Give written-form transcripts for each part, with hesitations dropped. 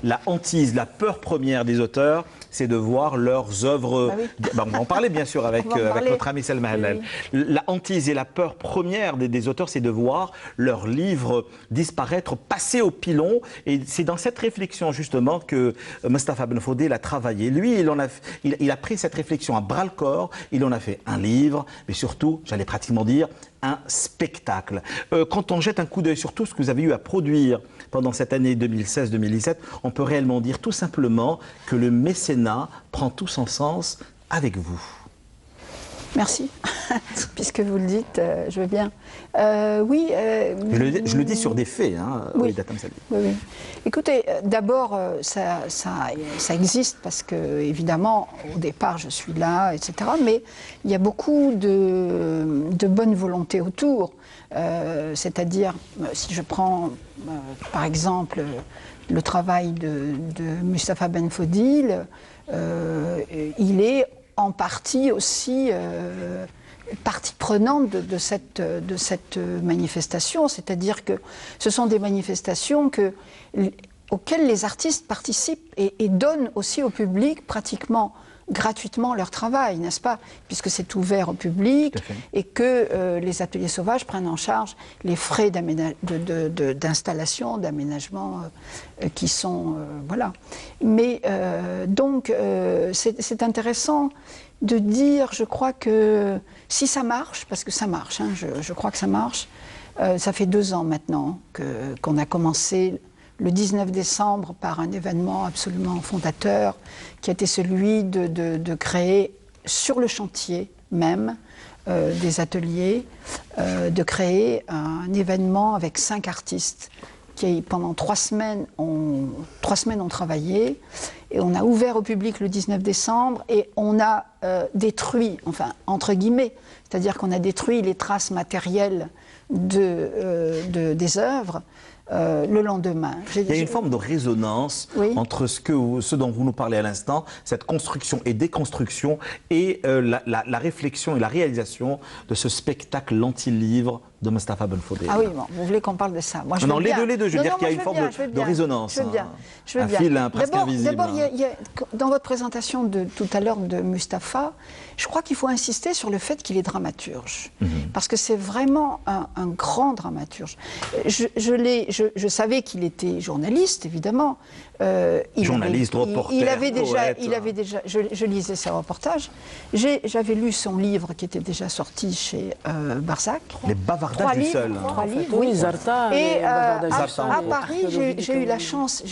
La hantise, la peur première des auteurs, c'est de voir leurs œuvres... Bah oui. On va en parler bien sûr avec notre ami Selma Hallal. Oui. La hantise et la peur première des auteurs, c'est de voir leurs livres disparaître, passer au pilon. Et c'est dans cette réflexion justement que Mustapha Ben Fodil a travaillé. Lui, il a pris cette réflexion à bras-le-corps. Il en a fait un livre, mais surtout, j'allais pratiquement dire, un spectacle. Quand on jette un coup d'œil sur tout ce que vous avez eu à produire pendant cette année 2016-2017, on peut réellement dire tout simplement que le mécénat prend tout son sens avec vous. Merci. Puisque vous le dites, je veux bien. Oui. Je le dis sur des faits, hein, oui. Oui. Écoutez, d'abord, ça existe parce que, évidemment, au départ, je suis là, etc. Mais il y a beaucoup de bonne volonté autour. C'est-à-dire, si je prends, par exemple, le travail de Mustapha Ben Fodil, il est en partie aussi partie prenante de cette manifestation, c'est-à-dire que ce sont des manifestations auxquelles les artistes participent et donnent aussi au public pratiquement gratuitement leur travail, n'est-ce pas? Puisque c'est ouvert au public et que les ateliers sauvages prennent en charge les frais d'installation, d'aménagement qui sont... voilà. Mais donc, c'est intéressant de dire, je crois que si ça marche, parce que ça marche, hein, je crois que ça marche, ça fait 2 ans maintenant qu'on a commencé le 19 décembre par un événement absolument fondateur qui a été celui de créer sur le chantier même des ateliers, de créer un événement avec 5 artistes qui pendant 3 semaines ont travaillé et on a ouvert au public le 19 décembre et on a détruit, enfin entre guillemets, c'est-à-dire qu'on a détruit les traces matérielles des œuvres le lendemain. Il y a une forme de résonance entre ce dont vous nous parlez à l'instant, cette construction et déconstruction, et la réflexion et la réalisation de ce spectacle anti-livre de Mustapha Ben Fodil. Ah oui, bon, vous voulez qu'on parle de ça? Moi, non, les deux, je veux dire qu'il y a une forme de résonance. Je veux bien. Un fil presque invisible. D'abord, dans votre présentation de tout à l'heure de Mustapha, je crois qu'il faut insister sur le fait qu'il est dramaturge. Parce que c'est vraiment un grand dramaturge. Je savais qu'il était journaliste, évidemment. Journaliste, reporter, il avait déjà, je lisais ses reportages. J'avais lu son livre qui était déjà sorti chez Barzac. Les bavardages du seul. 3 livres, oui. Zarta. Et à Paris, j'ai eu la chance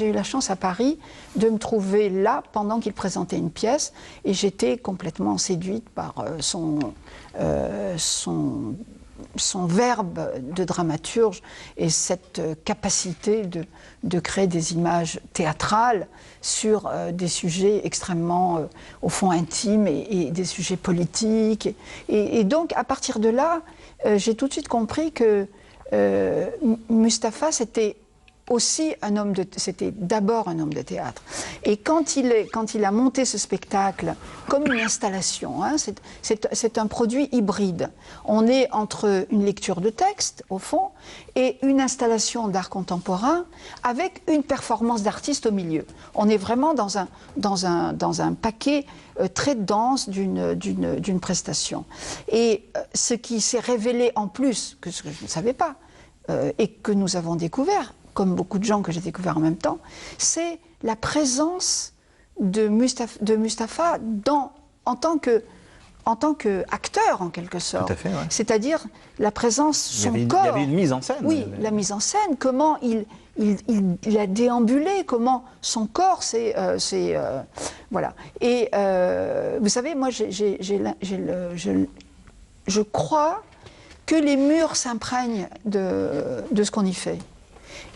à Paris de me trouver là pendant qu'il présentait une pièce et j'étais complètement séduite par son verbe de dramaturge et cette capacité de créer des images théâtrales sur des sujets extrêmement, au fond, intimes et des sujets politiques. Et donc, à partir de là, j'ai tout de suite compris que Mustapha, c'était d'abord un homme de théâtre. Et quand il a monté ce spectacle comme une installation, hein, c'est un produit hybride. On est entre une lecture de texte, au fond, et une installation d'art contemporain avec une performance d'artiste au milieu. On est vraiment dans un paquet très dense d'une prestation. Et ce qui s'est révélé en plus, que je ne savais pas, et que nous avons découvert, comme beaucoup de gens que j'ai découvert en même temps, c'est la présence de Mustapha en tant qu'acteur, en quelque sorte. Tout à fait, ouais. C'est-à-dire la présence, son corps. Il y avait une mise en scène. Oui, la mise en scène, comment il a déambulé, comment son corps s'est... voilà. Et vous savez, moi, je crois que les murs s'imprègnent de ce qu'on y fait.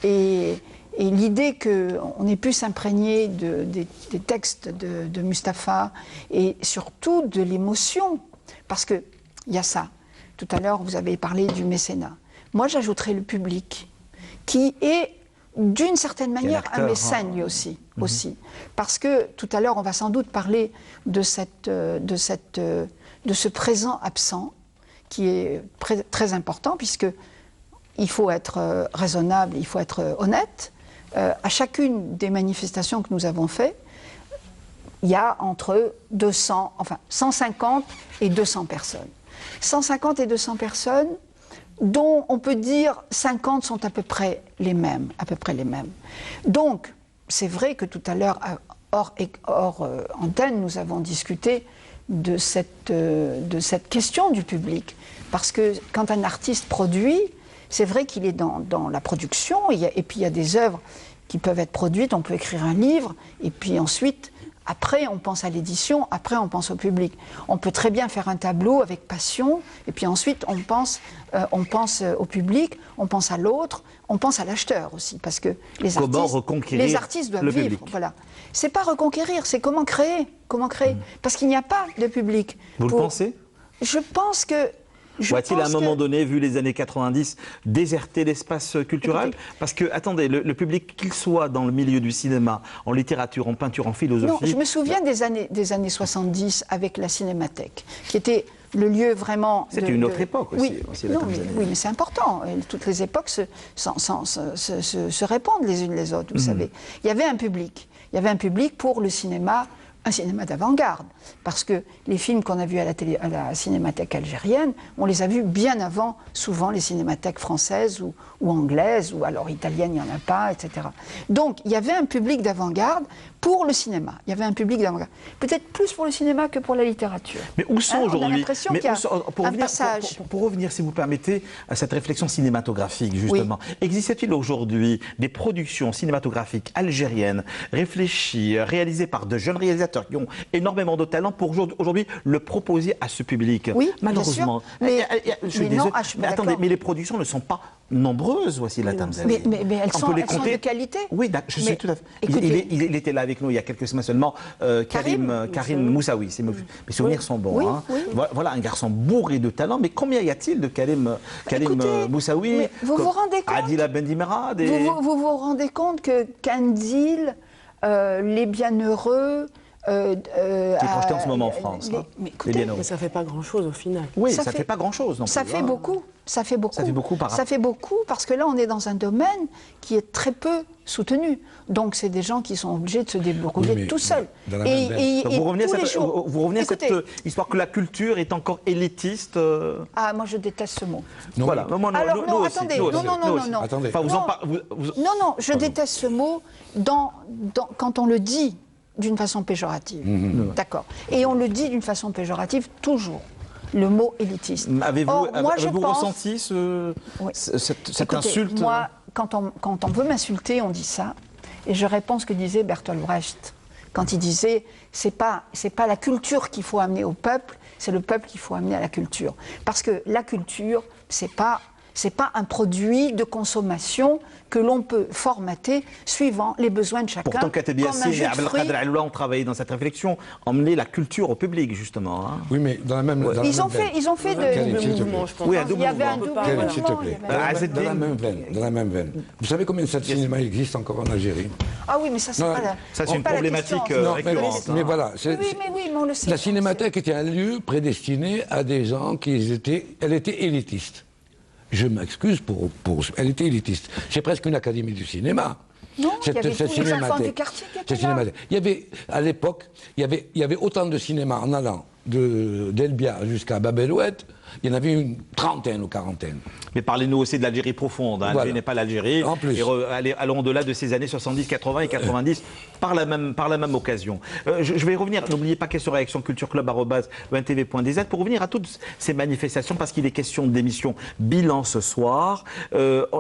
Et l'idée qu'on ait pu s'imprégner des textes de Mustapha et surtout de l'émotion, parce qu'il y a ça. Tout à l'heure, vous avez parlé du mécénat. Moi, j'ajouterais le public, qui est d'une certaine manière un mécène lui aussi. Parce que tout à l'heure, on va sans doute parler de ce présent absent, qui est très important, puisque il faut être raisonnable, il faut être honnête. à chacune des manifestations que nous avons faites, il y a entre 150 et 200 personnes. 150 et 200 personnes dont on peut dire 50 sont à peu près les mêmes. Donc, c'est vrai que tout à l'heure, hors antenne, nous avons discuté de cette question du public. Parce que quand un artiste produit, c'est vrai qu'il est dans la production, et puis il y a des œuvres qui peuvent être produites, on peut écrire un livre, et puis ensuite, après on pense à l'édition, après on pense au public. On peut très bien faire un tableau avec passion, et puis ensuite on pense au public, on pense à l'autre, on pense à l'acheteur aussi, parce que les artistes doivent vivre. Public. Voilà. C'est pas reconquérir, c'est comment créer. Parce qu'il n'y a pas de public. Vous le pensez? Je pense que... Ou a-t-il à un moment donné, vu les années 90, déserté l'espace culturel? Parce que, attendez, le public, qu'il soit dans le milieu du cinéma, en littérature, en peinture, en philosophie... Non, je me souviens des années 70 avec la Cinémathèque, qui était le lieu vraiment... C'était une autre époque aussi. Oui, mais c'est important. Toutes les époques se répondent les unes les autres, vous savez. Il y avait un public. Il y avait un public pour le cinéma, un cinéma d'avant-garde, parce que les films qu'on a vus à la Cinémathèque algérienne, on les a vus bien avant, souvent, les cinémathèques françaises ou anglaises, ou alors italiennes, il n'y en a pas, etc. Donc, il y avait un public d'avant-garde pour le cinéma. Il y avait un public d'avant-garde. Peut-être plus pour le cinéma que pour la littérature. Mais où sont aujourd'hui... On a l'impression qu'il y a un passage. Pour revenir, si vous permettez, à cette réflexion cinématographique, justement, existe-t-il aujourd'hui des productions cinématographiques algériennes, réfléchies, réalisées par de jeunes réalisateurs qui ont énormément de talent pour aujourd'hui le proposer à ce public? Oui, malheureusement. Mais attendez, mais les productions ne sont pas nombreuses, voici la Tamzali. Mais elles sont de qualité. Oui, je suis tout à fait... Il était là avec nous il y a quelques semaines seulement, Karim Moussaoui. Mes souvenirs sont bons. Oui, hein. oui. Voilà un garçon bourré de talent, mais combien y a-t-il de Karim Moussaoui, vous vous rendez compte, Adila Bendimerad vous vous rendez compte que Kandil, Les Bienheureux... qui est projeté en ce moment en France. Mais ça ne fait pas grand-chose au final. Oui, ça ne fait pas grand-chose. Ça fait beaucoup. Ça fait beaucoup. Ça fait beaucoup Ça fait beaucoup parce que là, on est dans un domaine qui est très peu soutenu. Donc, c'est des gens qui sont obligés de se débrouiller tout seuls. Vous revenez à cette histoire que la culture est encore élitiste. Ah, moi, je déteste ce mot. Non, voilà. Alors, non, attendez. Non. Attendez. Non, je déteste ce mot quand on le dit d'une façon péjorative. D'accord. Et on le dit d'une façon péjorative toujours. Le mot élitiste. Avez-vous ressenti cette insulte? Moi, quand on veut m'insulter, on dit ça. Et je réponds ce que disait Bertolt Brecht. Quand il disait, c'est pas la culture qu'il faut amener au peuple, c'est le peuple qu'il faut amener à la culture. Parce que la culture, c'est pas un produit de consommation que l'on peut formater suivant les besoins de chacun. Pourtant, Kateb Yassine et Abdelkader Alloua ont travaillé dans cette réflexion, emmener la culture au public, justement. Hein. Oui, mais dans la même veine. Ils ont fait de mouvement, je pense. Oui, un double il y avait un double Karim, s'il te plaît. mouvement. Dans la même veine. Vous savez combien de salles de cinéma existent encore en Algérie? Ah oui, mais ça, c'est pas la Ça, c'est une problématique récurrente. Mais voilà. Oui, mais on le sait. La Cinémathèque était un lieu prédestiné à des gens elle était élitiste. Je m'excuse elle était élitiste. C'est presque une académie du cinéma. Non, il y avait tous les enfants du quartier qui étaient là. Il y avait, à l'époque, il y avait autant de cinéma en allant d'Elbia jusqu'à Bab el-Oued. Il y en avait une trentaine ou quarantaine. Mais parlez-nous aussi de l'Algérie profonde. Hein. Voilà. n'est pas l'Algérie. En plus. Et allons au-delà de ces années 70, 80 et 90 par la même occasion. Je vais revenir, n'oubliez pas question réaction cultureclub@untv.dz pour revenir à toutes ces manifestations parce qu'il est question d'émission bilan ce soir.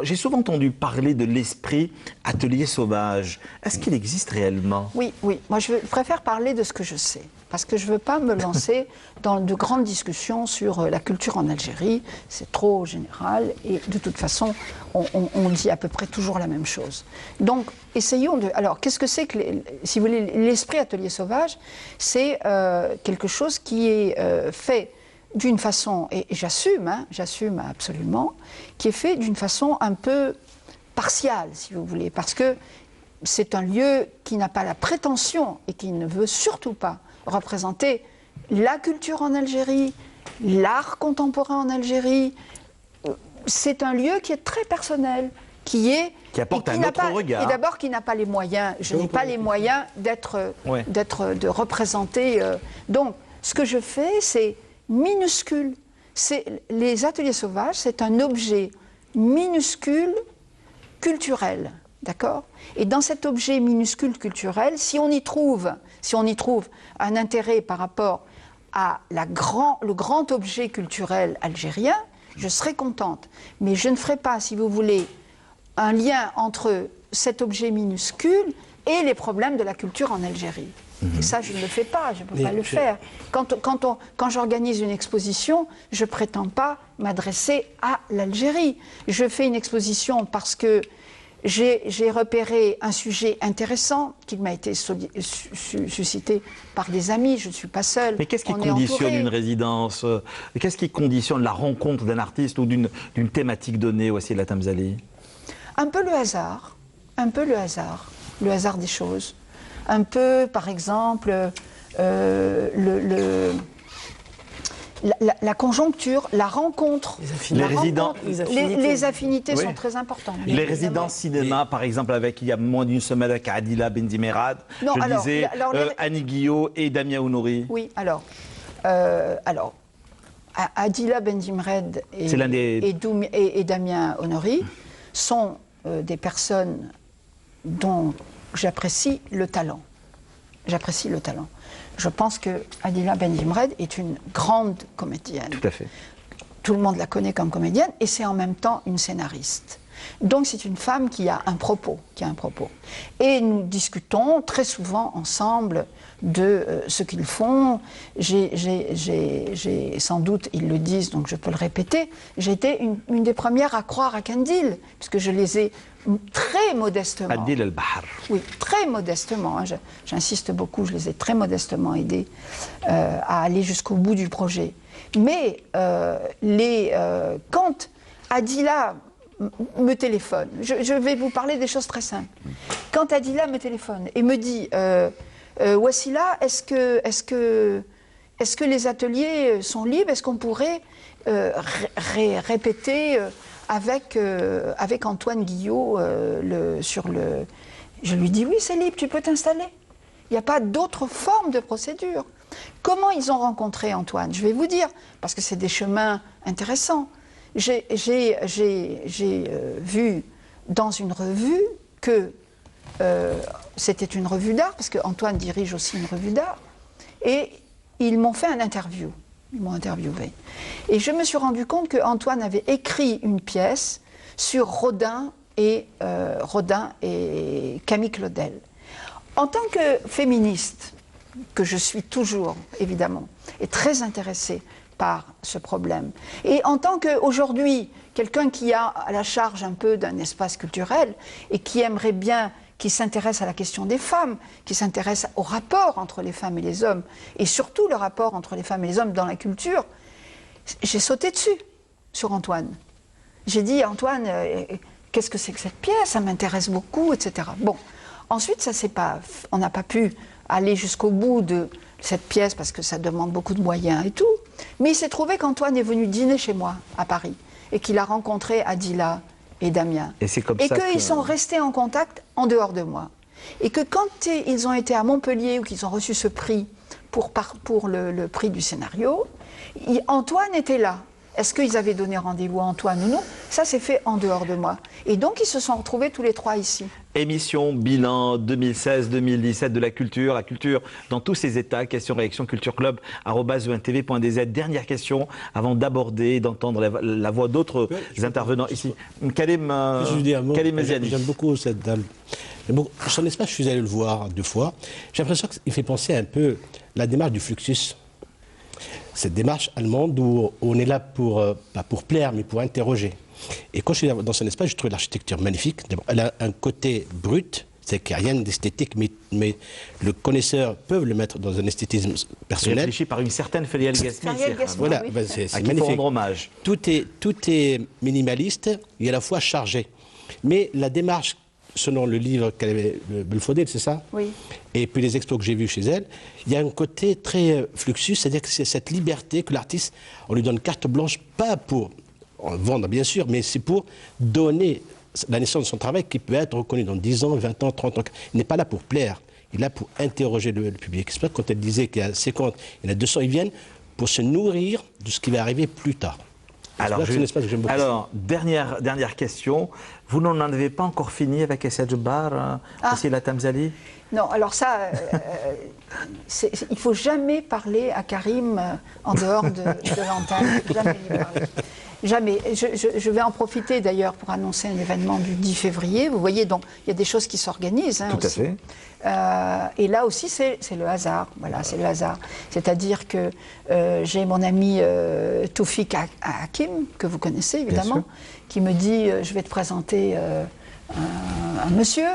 J'ai souvent entendu parler de l'esprit atelier sauvage. Est-ce qu'il existe réellement? Oui. Moi, je préfère parler de ce que je sais. Parce que je ne veux pas me lancer dans de grandes discussions sur la culture en Algérie. C'est trop général et de toute façon, on dit à peu près toujours la même chose. Donc, essayons de... Alors, qu'est-ce que c'est que, si vous voulez, l'esprit atelier sauvage? C'est quelque chose qui est fait d'une façon, et j'assume absolument, qui est fait d'une façon un peu partiale, si vous voulez, parce que c'est un lieu qui n'a pas la prétention et qui ne veut surtout pas représenter la culture en Algérie, l'art contemporain en Algérie. C'est un lieu qui est très personnel, qui apporte un autre regard. Et d'abord qui n'a pas les moyens, je n'ai pas les moyens de représenter. Donc, ce que je fais, c'est minuscule. Les ateliers sauvages, c'est un objet minuscule culturel, d'accord? Et dans cet objet minuscule culturel, si on y trouve un intérêt par rapport à le grand objet culturel algérien, je serai contente. Mais je ne ferai pas, si vous voulez, un lien entre cet objet minuscule et les problèmes de la culture en Algérie. Et ça, je ne le fais pas, je ne peux pas le faire. Quand j'organise une exposition, je ne prétends pas m'adresser à l'Algérie. Je fais une exposition parce que j'ai repéré un sujet intéressant qui m'a été suscité par des amis, je ne suis pas seule. Mais qu'est-ce qui conditionne une résidence? Qu'est-ce qui conditionne la rencontre d'un artiste ou d'une thématique donnée, Wassila Tamzali? Un peu le hasard, le hasard des choses. Un peu, par exemple, la conjoncture, la rencontre. Les affinités sont très importantes. Les résidences cinéma, par exemple, il y a moins d'une semaine avec Adila Benzimerad, Annie Guillot et Damien Ounouri. Oui, alors Adila Benzimerad et Damien Ounouri sont des personnes dont j'apprécie le talent. Je pense que Adila Benzimerad est une grande comédienne. Tout à fait. Tout le monde la connaît comme comédienne et c'est en même temps une scénariste. Donc c'est une femme qui a un propos. Et nous discutons très souvent ensemble de ce qu'ils font. J'ai sans doute, ils le disent, donc je peux le répéter, j'ai été une des premières à croire à Kandil, puisque je les ai très modestement. Kandil al-Bahar. Oui, très modestement. J'insiste beaucoup, je les ai très modestement aidés à aller jusqu'au bout du projet. Mais quand Adila me téléphone, je vais vous parler des choses très simples. Quand Adila me téléphone et me dit Wassila, est-ce que les ateliers sont libres? Est-ce qu'on pourrait répéter avec Antoine Guillot Je lui dis oui, c'est libre, tu peux t'installer. Il n'y a pas d'autre forme de procédure. Comment ils ont rencontré Antoine? Je vais vous dire, parce que c'est des chemins intéressants. J'ai vu dans une revue que c'était une revue d'art, parce qu'Antoine dirige aussi une revue d'art, et ils m'ont fait un interview. Ils m'ont interviewé. Et je me suis rendu compte qu'Antoine avait écrit une pièce sur Rodin et Camille Claudel. En tant que féministe, que je suis toujours, évidemment, et très intéressée par ce problème, et en tant qu'aujourd'hui, quelqu'un qui a à la charge un peu d'un espace culturel et qui aimerait bien, qui s'intéresse à la question des femmes, qui s'intéresse au rapport entre les femmes et les hommes, et surtout le rapport entre les femmes et les hommes dans la culture, j'ai sauté dessus, sur Antoine. J'ai dit, Antoine, qu'est-ce que c'est que cette pièce? Ça m'intéresse beaucoup, etc. Bon, ensuite, on n'a pas pu aller jusqu'au bout de cette pièce parce que ça demande beaucoup de moyens et tout. Mais il s'est trouvé qu'Antoine est venu dîner chez moi à Paris et qu'il a rencontré Adila et Damien. Et qu'ils sont restés en contact en dehors de moi. Et que quand ils ont été à Montpellier ou qu'ils ont reçu ce prix pour le prix du scénario, Antoine était là. Est-ce qu'ils avaient donné rendez-vous à Antoine ou non? Ça s'est fait en dehors de moi. Et donc ils se sont retrouvés tous les trois ici. Émission, bilan 2016-2017 de la culture dans tous ses états. Question, réaction, cultureclub@untv.dz. Dernière question avant d'aborder, d'entendre la voix d'autres intervenants ici. Karim Meziani. J'aime beaucoup cette dame. Son espace, je suis allé le voir 2 fois. J'ai l'impression qu'il fait penser un peu la démarche du Fluxus. Cette démarche allemande où on est là pas pour plaire, mais pour interroger. Et quand je suis dans son espace, je trouve l'architecture magnifique. Elle a un côté brut, c'est qu'il n'y a rien d'esthétique, mais le connaisseur peut le mettre dans un esthétisme personnel. Réfléchi par une certaine Ferial Gasmi. Voilà, c'est magnifique. Rendre hommage. Tout est minimaliste et à la fois chargé. Mais la démarche, selon le livre qu'elle avait, Belfodil, c'est ça? Oui. Et puis les expos que j'ai vus chez elle, il y a un côté très fluxus, c'est-à-dire que c'est cette liberté que l'artiste, on lui donne carte blanche, pas pour en vendre bien sûr, mais c'est pour donner la naissance de son travail qui peut être reconnu dans 10 ans, 20 ans, 30 ans. Il n'est pas là pour plaire, il est là pour interroger le public. C'est pour ça que quand elle disait qu'il y a 50, il y en a 200, ils viennent pour se nourrir de ce qui va arriver plus tard. Alors, dernière question. Vous n'en avez pas encore fini avec Essia Djebar, la Tamzali? Non, alors ça, il ne faut jamais parler à Karim en dehors de l'antenne. Jamais lui parler. Jamais. Je vais en profiter d'ailleurs pour annoncer un événement du 10 février. Vous voyez, donc il y a des choses qui s'organisent. Tout aussi. à fait. Et là aussi, c'est le hasard. Voilà, c'est le hasard. C'est-à-dire que j'ai mon ami Toufik Hakim, que vous connaissez évidemment, qui me dit je vais te présenter un monsieur,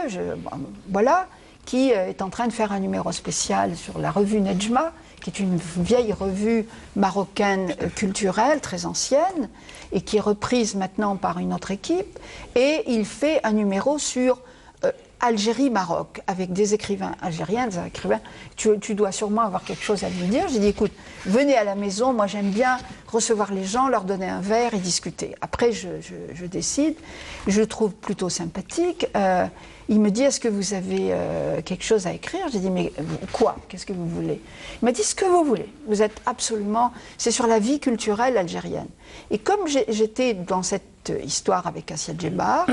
voilà, qui est en train de faire un numéro spécial sur la revue Nejma, qui est une vieille revue marocaine culturelle, très ancienne, et qui est reprise maintenant par une autre équipe. Et il fait un numéro sur Algérie-Maroc, avec des écrivains algériens, des écrivains. Tu dois sûrement avoir quelque chose à lui dire. J'ai dit, écoute, venez à la maison, moi j'aime bien recevoir les gens, leur donner un verre et discuter. Après, je décide. Je le trouve plutôt sympathique. Il me dit, est-ce que vous avez quelque chose à écrire? J'ai dit, mais quoi? Qu'est-ce que vous voulez? Il m'a dit, ce que vous voulez. Vous êtes absolument... C'est sur la vie culturelle algérienne. Et comme j'étais dans cette histoire avec Assia Djebar,